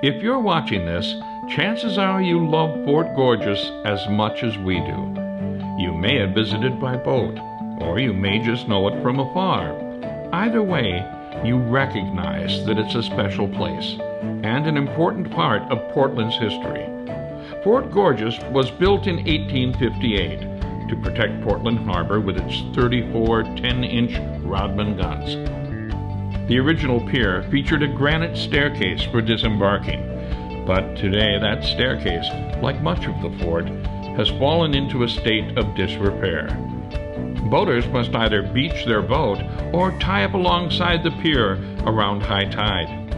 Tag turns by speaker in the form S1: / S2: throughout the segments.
S1: If you're watching this, chances are you love Fort Gorges as much as we do. You may have visited by boat, or you may just know it from afar. Either way, you recognize that it's a special place and an important part of Portland's history. Fort Gorges was built in 1858 to protect Portland Harbor with its 34 10-inch Rodman guns. The original pier featured a granite staircase for disembarking, but today that staircase, like much of the fort, has fallen into a state of disrepair. Boaters must either beach their boat or tie up alongside the pier around high tide.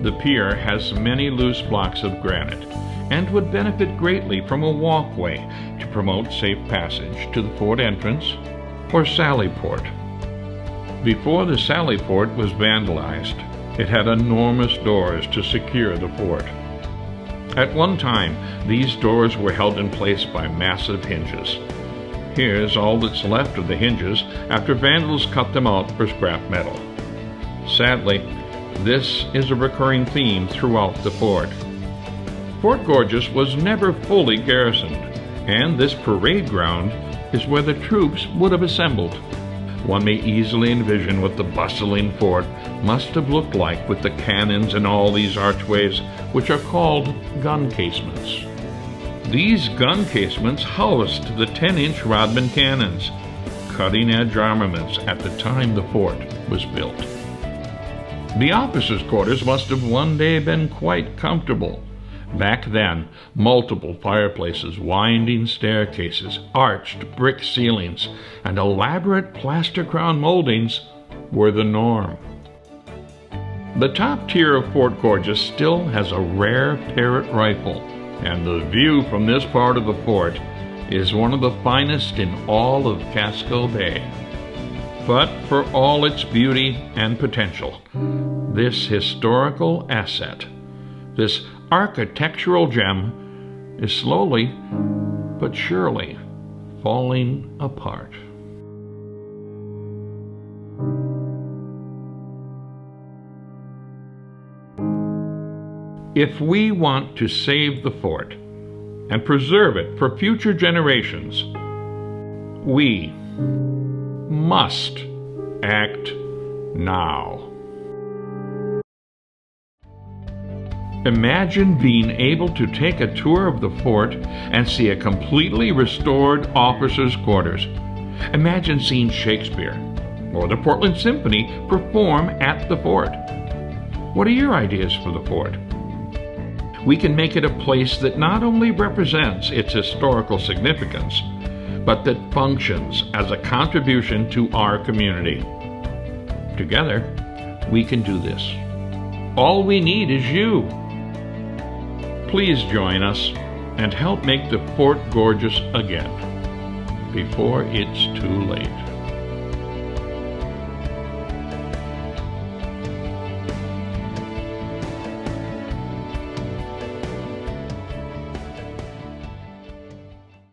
S1: The pier has many loose blocks of granite and would benefit greatly from a walkway to promote safe passage to the fort entrance or sally port. Before the sally port was vandalized, it had enormous doors to secure the fort. At one time, these doors were held in place by massive hinges. Here's all that's left of the hinges after vandals cut them out for scrap metal. Sadly, this is a recurring theme throughout the fort. Fort Gorges was never fully garrisoned, and this parade ground is where the troops would have assembled. One may easily envision what the bustling fort must have looked like with the cannons and all these archways, which are called gun casements. These gun casements housed the 10-inch Rodman cannons, cutting-edge armaments at the time the fort was built. The officers' quarters must have one day been quite comfortable. Back then, multiple fireplaces, winding staircases, arched brick ceilings, and elaborate plaster crown moldings were the norm. The top tier of Fort Gorges still has a rare Parrott rifle, and the view from this part of the fort is one of the finest in all of Casco Bay. But for all its beauty and potential, this historical asset, this architectural gem, is slowly but surely falling apart. If we want to save the fort and preserve it for future generations, we must act now. Imagine being able to take a tour of the fort and see a completely restored officers' quarters. Imagine seeing Shakespeare or the Portland Symphony perform at the fort. What are your ideas for the fort? We can make it a place that not only represents its historical significance, but that functions as a contribution to our community. Together, we can do this. All we need is you. Please join us and help make the Fort Gorgeous again before it's too late.